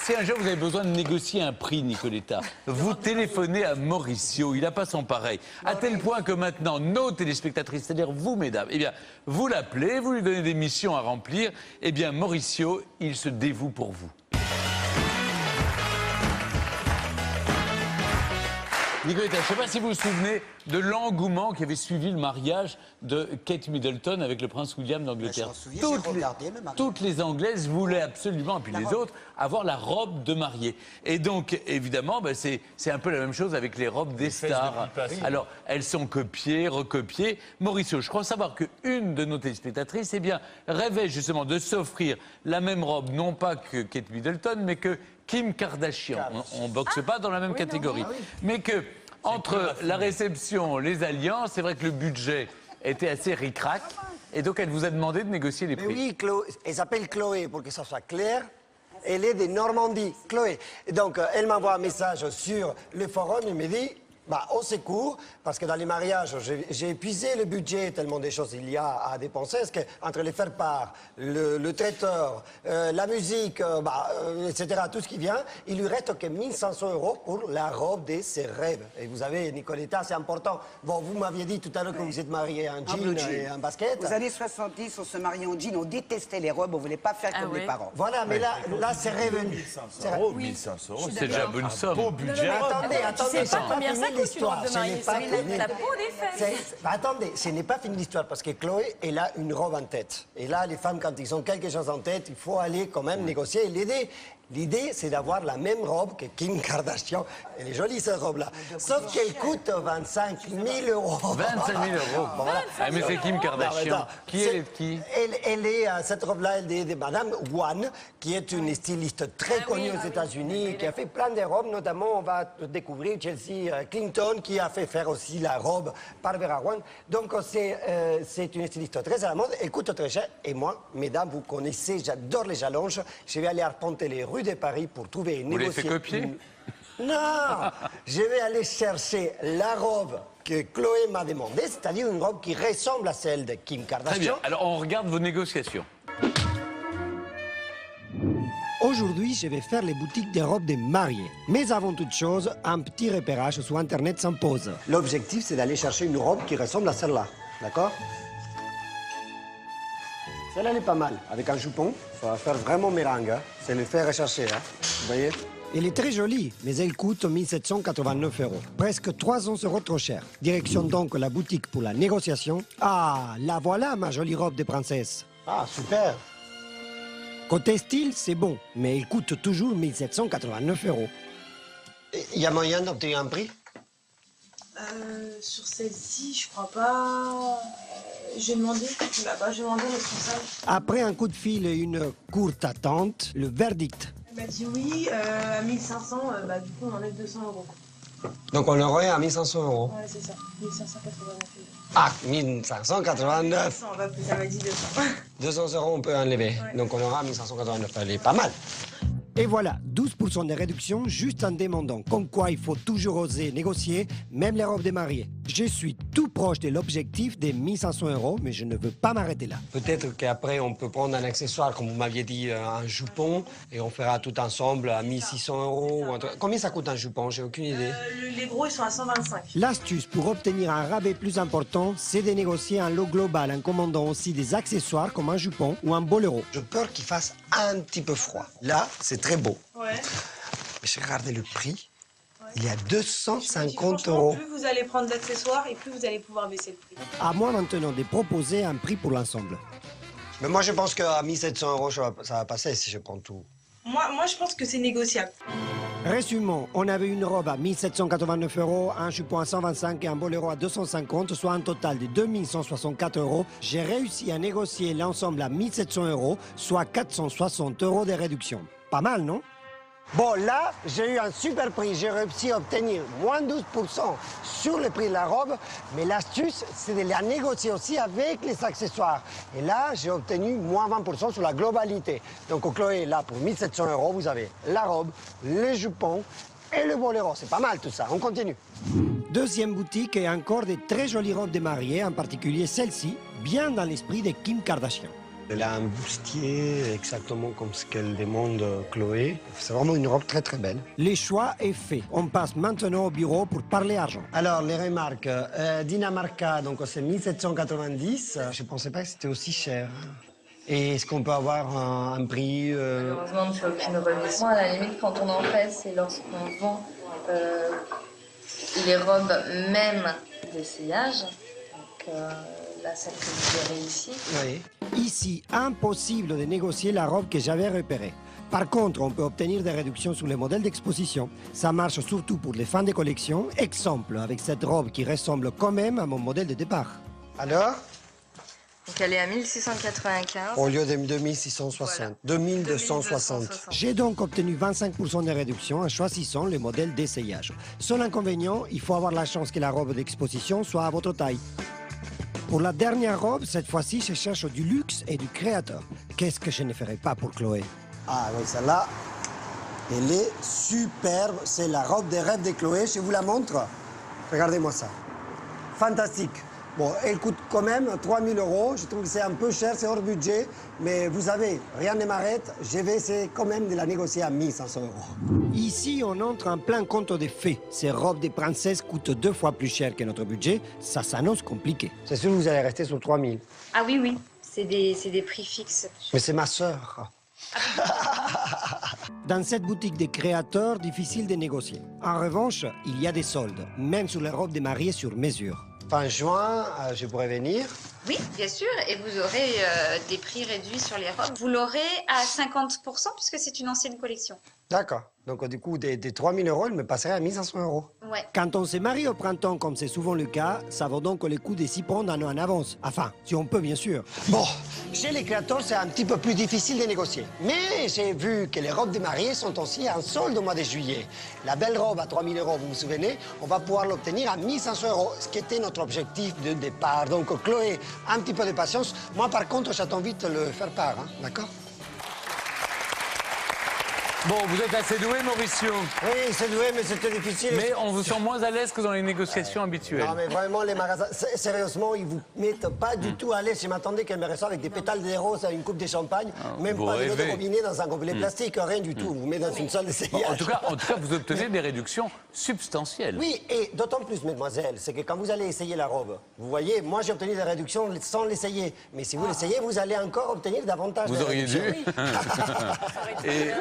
si un jour vous avez besoin de négocier un prix, Nicoletta, vous téléphonez à Mauricio, il n'a pas son pareil. À tel point que maintenant, nos téléspectatrices, c'est-à-dire vous, mesdames, eh bien, vous l'appelez, vous lui donnez des missions à remplir, eh bien, Mauricio, il se dévoue pour vous. Nicoletta, je ne sais pas si vous vous souvenez de l'engouement qui avait suivi le mariage de Kate Middleton avec le prince William d'Angleterre. Toutes les Anglaises voulaient absolument, et puis les autres, avoir la robe de mariée. Et donc, évidemment, ben, c'est un peu la même chose avec les robes des stars. Alors, elles sont copiées, recopiées. Mauricio, je crois savoir qu'une de nos téléspectatrices, eh bien, rêvait justement de s'offrir la même robe, non pas que Kate Middleton, mais que Kim Kardashian. On ne boxe pas dans la même catégorie. Mais que, entre la réception, les alliances, c'est vrai que le budget était assez ric-rac. Et donc, elle vous a demandé de négocier les prix. Mais oui, Chloé, elle s'appelle Chloé, pour que ça soit clair. Elle est de Normandie, Chloé. Et donc, elle m'envoie un message sur le forum et me dit... Bah, au secours, parce que dans les mariages, j'ai épuisé le budget, tellement de choses il y a à dépenser, parce qu'entre les faire-part, le traiteur, la musique, etc., tout ce qui vient, il lui reste que 1500 € pour la robe de ses rêves. Et vous avez, Nicoletta, c'est important. Bon, vous m'aviez dit tout à l'heure que vous êtes marié en jean et en basket. Aux années 70, on se mariait en jean, on détestait les robes, on ne voulait pas faire comme les parents. Voilà, mais là c'est revenu. 1500 €, c'est déjà une bonne somme. Beau budget. Attendez, C'est pas combien ça coûte une robe de Ce n'est mariée, pas c'est fini. la peau des fesses. Attendez, ce n'est pas fini l'histoire parce que Chloé, elle a une robe en tête. Et là, les femmes, quand ils ont quelque chose en tête, il faut aller quand même négocier et l'aider. L'idée, c'est d'avoir la même robe que Kim Kardashian. Elle est jolie, cette robe-là. Sauf qu'elle coûte 25 000 €. 25 000 €. Bon, voilà. Ah, mais c'est Kim Kardashian. Non, Qui est qui? Elle est, cette robe-là, elle est de Madame Wan, qui est une styliste très connue aux États-Unis, qui a fait plein de robes, notamment, on va découvrir Chelsea Clinton, qui a fait faire aussi la robe par Vera Wang. Donc, c'est une styliste très à la mode, elle coûte très cher. Et moi, mesdames, vous connaissez, j'adore les jalonges. Je vais aller arpenter les rues de Paris pour trouver une négocier. Vous l'avez fait copier? Non, je vais aller chercher la robe que Chloé m'a demandé, c'est-à-dire une robe qui ressemble à celle de Kim Kardashian. Très bien. Alors, on regarde vos négociations. Aujourd'hui, je vais faire les boutiques des robes de mariés. Mais avant toute chose, un petit repérage sur Internet s'impose. L'objectif, c'est d'aller chercher une robe qui ressemble à celle-là. D'accord? Celle-là, elle est pas mal. Avec un jupon, ça va faire vraiment meringue. Hein. C'est le fait rechercher. Hein. Vous voyez? Elle est très jolie, mais elle coûte 1789 €. Presque 300 € trop cher. Direction donc la boutique pour la négociation. Ah, la voilà, ma jolie robe de princesse. Ah, super. Côté style, c'est bon, mais elle coûte toujours 1789 €. Il y a moyen d'obtenir un prix? Sur celle-ci, je crois pas. J'ai demandé là-bas, j'ai demandé au responsable. Après un coup de fil et une courte attente, le verdict. Elle m'a dit oui, à 1500, du coup on enlève 200 €. Donc on l'aurait à 1500 €. Ouais, c'est ça, 1589 €. Ah, 1589. On va plus, ça m'a dit 200. 200 € on peut enlever. Ouais. Donc on aura 1589. Elle est pas mal. Et voilà, 12% de réduction juste en demandant. Comme quoi il faut toujours oser négocier, même les robes des mariés. Je suis tout proche de l'objectif des 1500 €, mais je ne veux pas m'arrêter là. Peut-être qu'après on peut prendre un accessoire, comme vous m'aviez dit, un jupon, et on fera tout ensemble à 1600 €. Ou un truc. Combien ça coûte un jupon? J'ai aucune idée. Les gros, ils sont à 125. L'astuce pour obtenir un rabais plus important, c'est de négocier un lot global en commandant aussi des accessoires comme un jupon ou un boléro. J'ai peur qu'il fasse un petit peu froid. Là, c'est très beau. Ouais. Mais j'ai regardé le prix. Il est à 250 Franchement, €. plus vous allez prendre d'accessoires et plus vous allez pouvoir baisser le prix. À moi maintenant de proposer un prix pour l'ensemble. Mais moi, je pense qu'à 1700 € ça va passer si je prends tout. Moi, je pense que c'est négociable. Résumons, on avait une robe à 1789 €, un jupon à 125 et un boléro à 250, soit un total de 2164 €. J'ai réussi à négocier l'ensemble à 1700 €, soit 460 € de réduction. Pas mal, non? Bon, là, j'ai eu un super prix. J'ai réussi à obtenir moins 12% sur le prix de la robe. Mais l'astuce, c'est de la négocier aussi avec les accessoires. Et là, j'ai obtenu moins 20% sur la globalité. Donc, Chloé, là, pour 1700 €, vous avez la robe, le jupon et le boléro. C'est pas mal tout ça. On continue. Deuxième boutique et encore des très jolies robes de mariée, en particulier celle-ci, bien dans l'esprit de Kim Kardashian. Elle a un bustier exactement comme ce qu'elle demande Chloé. C'est vraiment une robe très très belle. Les choix est fait. On passe maintenant au bureau pour parler argent. Alors, les remarques. Dinamarca, donc c'est 1790. Je ne pensais pas que c'était aussi cher. Et est-ce qu'on peut avoir un prix Malheureusement, on ne fait aucune remise. À la limite, quand on en fait, c'est lorsqu'on vend les robes même d'essayage. Donc là, celle que vous verrez ici. Oui. Ici, impossible de négocier la robe que j'avais repérée. Par contre, on peut obtenir des réductions sur les modèles d'exposition. Ça marche surtout pour les fans de collection. Exemple, avec cette robe qui ressemble quand même à mon modèle de départ. Alors? Donc elle est à 1695. Au lieu de 2660. Voilà. 2260. J'ai donc obtenu 25% de réduction en choisissant le modèle d'essayage. Seul inconvénient, il faut avoir la chance que la robe d'exposition soit à votre taille. Pour la dernière robe, cette fois-ci, je cherche du luxe et du créateur. Qu'est-ce que je ne ferai pas pour Chloé? Ah oui, celle-là, elle est superbe. C'est la robe des rêves de Chloé. Je vous la montre. Regardez-moi ça. Fantastique. Bon, elle coûte quand même 3 000 €. Je trouve que c'est un peu cher, c'est hors budget. Mais vous savez, rien ne m'arrête. Je vais essayer quand même de la négocier à 1 500 €. Ici, on entre en plein compte des faits. Ces robes de princesse coûtent 2 fois plus cher que notre budget. Ça s'annonce compliqué. C'est sûr que vous allez rester sur 3 000. Ah oui, oui. C'est des prix fixes. Mais c'est ma sœur. Dans cette boutique des créateurs, difficile de négocier. En revanche, il y a des soldes, même sur les robes de mariée sur mesure. Fin juin, je pourrais venir. Oui, bien sûr, et vous aurez des prix réduits sur les robes. Vous l'aurez à 50% puisque c'est une ancienne collection. D'accord. Donc, du coup, des 3 000 €, elle me passerait à 1 500 €. Ouais. Quand on se marie au printemps, comme c'est souvent le cas, ça vaut donc le coup de s'y prendre un an en avance. Enfin, si on peut, bien sûr. Bon, chez les créateurs, c'est un petit peu plus difficile de négocier. Mais j'ai vu que les robes de mariée sont aussi en solde au mois de juillet. La belle robe à 3 000 €, vous vous souvenez, on va pouvoir l'obtenir à 1 500 €, ce qui était notre objectif de départ. Donc, Chloé, un petit peu de patience. Moi, par contre, j'attends vite le faire part, hein, d'accord? Bon, vous êtes assez doué, Mauricio. Oui, c'est doué, mais c'était difficile. Mais on vous sent moins à l'aise que dans les négociations habituelles. Non, mais vraiment, les magasins, sérieusement, ils vous mettent pas du tout à l'aise. Je m'attendais qu'elle me reçoive avec des pétales de rose à une coupe de champagne, même pas de robinet dans un gobelet plastique, rien du tout. Vous mettez dans une salle d'essayage. En tout cas, vous obtenez des réductions substantielles. Oui, et d'autant plus, mesdemoiselles, c'est que quand vous allez essayer la robe, vous voyez, moi j'ai obtenu des réductions sans l'essayer. Mais si vous l'essayez, vous allez encore obtenir davantage de réductions. Vous auriez dû.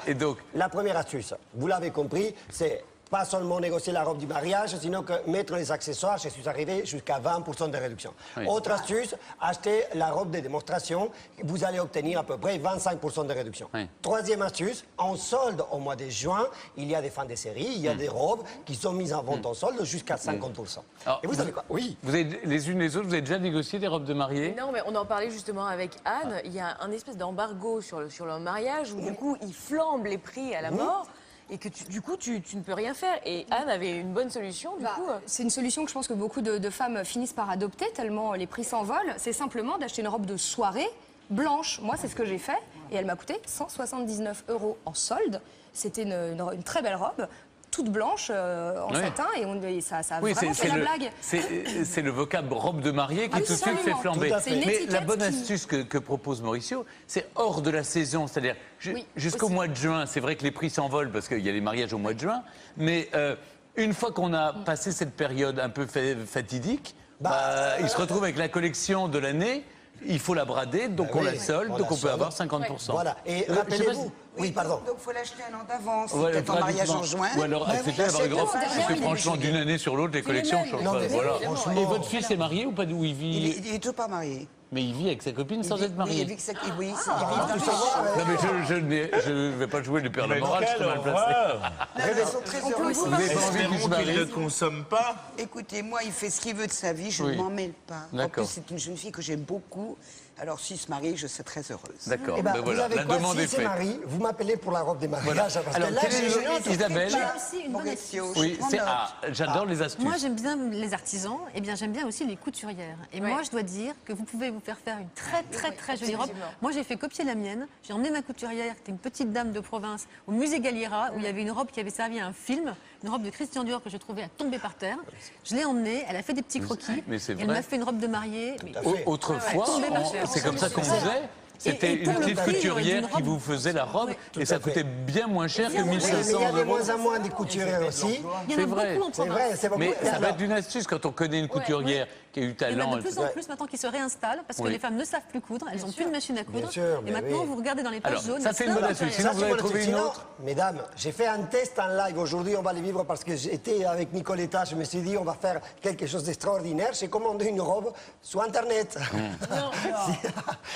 Et donc, la première astuce, vous l'avez compris, c'est pas seulement négocier la robe du mariage, sinon que mettre les accessoires, je suis arrivé jusqu'à 20% de réduction. Oui. Autre astuce, acheter la robe de démonstration, vous allez obtenir à peu près 25% de réduction. Oui. Troisième astuce, en solde au mois de juin, il y a des fins de série, il y a des robes qui sont mises en vente en solde jusqu'à 50%. Alors, et vous savez quoi? Oui. Vous avez, les unes les autres, vous avez déjà négocié des robes de mariée? Non, mais on en parlait justement avec Anne. Il y a un espèce d'embargo sur le mariage où du coup, ils flambent les prix à la mort. Et que du coup, tu ne peux rien faire. Et Anne avait une bonne solution, du coup. C'est une solution que je pense que beaucoup de femmes finissent par adopter, tellement les prix s'envolent. C'est simplement d'acheter une robe de soirée blanche. Moi, c'est ce que j'ai fait. Et elle m'a coûté 179 € en solde. C'était une très belle robe, toute blanche, en satin, et ça a vraiment fait la blague. C'est le vocable robe de mariée qui tout de suite fait flamber. Mais la bonne astuce que propose Mauricio, c'est hors de la saison, c'est-à-dire jusqu'au mois de juin. C'est vrai que les prix s'envolent parce qu'il y a les mariages au mois de juin, mais une fois qu'on a passé cette période un peu fatidique, il se retrouve avec la collection de l'année. Il faut la brader, donc on la solde, donc on peut avoir 50%. Voilà, et rappelez-vous... Oui, pardon. Donc il faut l'acheter un an d'avance, peut-être en mariage en juin. Ou alors accepter d'avoir grand parce que franchement, d'une année sur l'autre, les collections changent pas. Voilà. Et votre fils est marié ou pas? Où il vit? Il est toujours pas marié. Mais il vit avec sa copine sans être marié. Oui, il vit dans le Non, mais je ne vais pas jouer le père de morale, je suis mal placé. Ils sont très heureux. Vous n'avez pas envie qu'il se marie? Il ne consomme pas. Écoutez, moi, il fait ce qu'il veut de sa vie, je ne m'en mêle pas. En plus, c'est une jeune fille que j'aime beaucoup. Alors, s'il se marie, je serai très heureuse. D'accord, eh ben, ben voilà, la demande est faite. Vous m'appelez pour la robe des mariages. Voilà. Parce alors, que là, Isabelle, oui, j'adore les astuces. Moi, j'aime bien les artisans, et bien j'aime bien aussi les couturières. Et moi, je dois dire que vous pouvez vous faire une très jolie robe. Moi, j'ai fait copier la mienne. J'ai emmené ma couturière, qui était une petite dame de province, au musée Galliera, où il y avait une robe qui avait servi à un film. une robe de Christian Dior que je trouvais à tomber par terre. Je l'ai emmenée, elle a fait des petits croquis. Mais c'est Elle vrai. m'a fait une robe de mariée. Autrefois, c'est comme ça qu'on faisait. C'était une petite couturière qui vous faisait la robe et ça coûtait bien moins cher que 1 500 mais il y a de euros. moins en moins de couturières aussi. C'est vrai. C'est vrai, c'est beaucoup. Mais ça va être une astuce quand on connaît une couturière qui a eu Il y en talent. a de plus en plus maintenant qui se réinstallent parce que les femmes ne savent plus coudre, elles n'ont plus de machine à coudre. sûr, Et mais maintenant, oui. vous regardez dans les pages Alors, jaunes. ça c'est une bonne astuce. Sinon, vous avez trouvé une autre. Mesdames, j'ai fait un test en live. Aujourd'hui, on va le vivre parce que j'étais avec Nicoletta. Je me suis dit, on va faire quelque chose d'extraordinaire. J'ai commandé une robe sur Internet.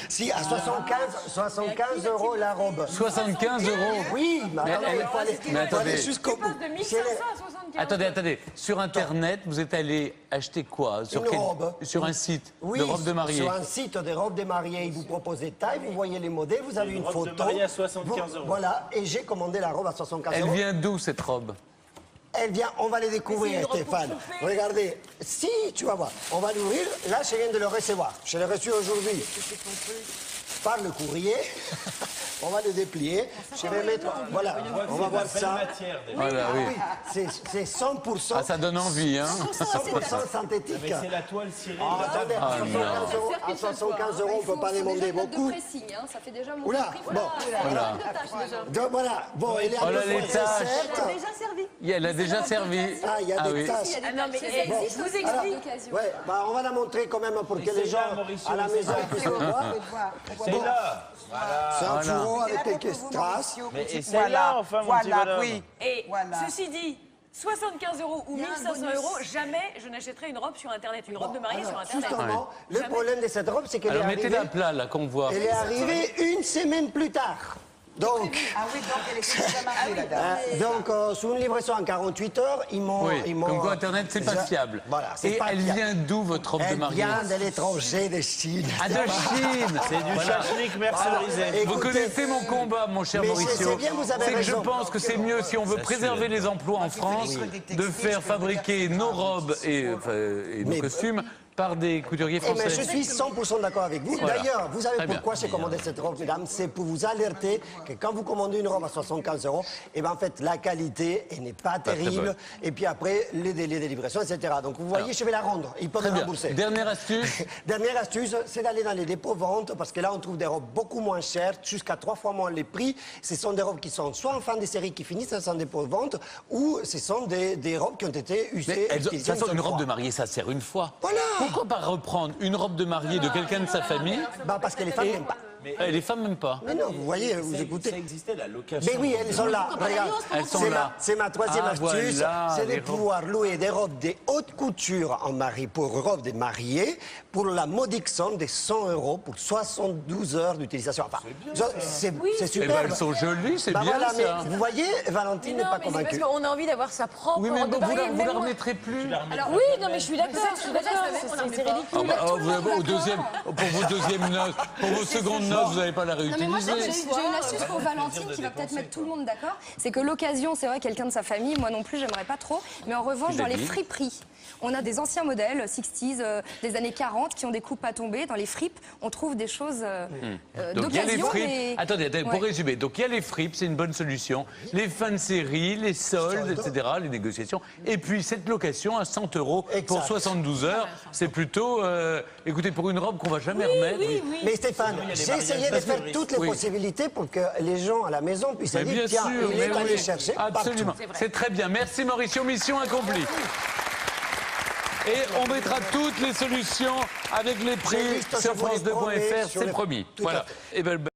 Si, à 75 euros la robe. 75 euros. Oui, mais attendez, il faut aller jusqu'au bout. De 1500 à 75. Attendez. Sur Internet, vous êtes allé acheter quoi? Une robe. Sur un site Oui, de robes de mariée. sur un site de robes de mariée, ils vous proposent des tailles, vous voyez les modèles, vous avez une robe photo. de mariée à 75 Vous- euros. Voilà, et j'ai commandé la robe à 75 Elle euros. vient d'où cette robe? Elle vient, on va les découvrir, Stéphane. Regardez, si, tu vas voir, on va l'ouvrir. Là, je viens de le recevoir. Je l'ai reçu aujourd'hui par le courrier. On va le déplier. Je vais mettre, voilà, on va voir ça. Voilà, oui. C'est 100%. Ah, ça donne envie, hein? 100% synthétique. Mais c'est la toile cirée. Attendez, à 75 euros, on ne peut pas demander beaucoup. Ça fait déjà mon Oula, bon. Donc voilà, bon, elle est Oh là, les c'est tâches. certes. Elle a déjà servi. Ah, il y a des oui. tâches. Ah non, mais je vous explique. Ouais, bah, on va la montrer quand même pour que les gens à la maison puissent le voir. C'est là. C'est un fourreau avec quelques strass. Mais essaye-la, enfin, mon petit bonhomme. oui. Et Voilà. ceci dit, 75 euros ou 1500 euros, jamais je n'achèterai une robe sur Internet, une robe de mariée sur Internet. Justement, le problème de cette robe, c'est qu'elle est Alors mettez-la à arrivée. plat, là, qu'on voit. Elle est arrivée une semaine plus tard. Donc, Ah oui, donc elle était déjà mariée, la dame. sur une livraison en 48 heures, ils m'ont... Oui, comme quoi Internet, c'est pas fiable. Voilà, c'est Et pas elle fiable. vient d'où, votre robe de Elle mariée? vient de l'étranger, de Chine. Ah, de Chine. C'est du chachnik mercerisé. Écoutez, Vous connaissez mon combat, mon cher mais Mauricio. c'est bien, vous avez C'est que je raison. pense que c'est mieux, si on veut préserver les emplois en France, de faire fabriquer nos robes et nos costumes par des couturiers Eh ben, français. je suis 100% d'accord avec vous. Voilà. D'ailleurs, vous savez Très bien. pourquoi j'ai commandé cette robe, mesdames? C'est pour vous alerter que quand vous commandez une robe à 75 euros, eh ben, en fait, la qualité elle n'est pas très terrible. bonne. Et puis après, les délais de livraison, etc. Donc vous voyez, je vais la rendre. Ils peuvent Très me bien. rembourser. Dernière astuce. Dernière astuce, c'est d'aller dans les dépôts-ventes parce que là, on trouve des robes beaucoup moins chères, jusqu'à 3 fois moins les prix. Ce sont des robes qui sont soit en fin de série qui finissent en dépôt-vente ou ce sont des robes qui ont été Mais usées. de toute utilisées façon, une seule robe fois. de mariée, ça sert une fois. Voilà. Pourquoi pas reprendre une robe de mariée de quelqu'un de sa famille? Bah, parce que les femmes n'aiment pas. Les femmes même pas. Mais non, vous voyez, vous Ça écoutez. existait, la location. Mais oui, elles sont là. Regarde, Elles sont c'est là. C'est ma troisième Ah, astuce. voilà, C'est les de robes. pouvoir louer des robes de haute couture en mari pour robes de mariée pour la modique somme de 100 euros pour 72 heures d'utilisation. Enfin, c'est Eh super. ben, elles sont jolies, c'est Bah bien voilà, ça. mais vous voyez, Valentine n'est Non, pas mais c'est parce convaincue. qu'on a envie d'avoir sa propre Oui, mais robe de vous la, mariée. vous même la moi. remettrez plus. Alors oui, non, mais je suis d'accord, c'est ridicule. Ah bah, pour vos deuxièmes noces, pour vos secondes noces, vous n'allez pas la Non, mais moi, j'ai réutiliser. une astuce pour Valentine qui va peut-être mettre tout le monde d'accord. C'est que l'occasion, c'est vrai, quelqu'un de sa famille, moi non plus, j'aimerais pas trop. Mais en revanche, Je dans l'ai les dit. friperies, on a des anciens modèles, 60s, des années 40, qui ont des coupes à tomber. Dans les fripes, on trouve des choses Donc il y a les d'occasion. fripes. mais- Attendez, pour Ouais. résumer, donc il y a les fripes, c'est une bonne solution. Les fins de série, les soldes, etc., les négociations. Et puis cette location à 100 euros pour Exact. 72 heures, c'est plutôt, écoutez, pour une robe qu'on va jamais remettre. Mais Stéphane, j'ai essayé de faire toutes les Oui. possibilités pour que les gens à la maison puissent Mais dire bien tiens, sûr, il mais est allé oui, chercher absolument. partout. C'est très bien. Merci Mauricio, mission accomplie. Et on mettra toutes les solutions avec les J'ai prix juste, je sur vous les promets, France2.fr, sur c'est le- promis. Tout à Voilà. fait. Et ben,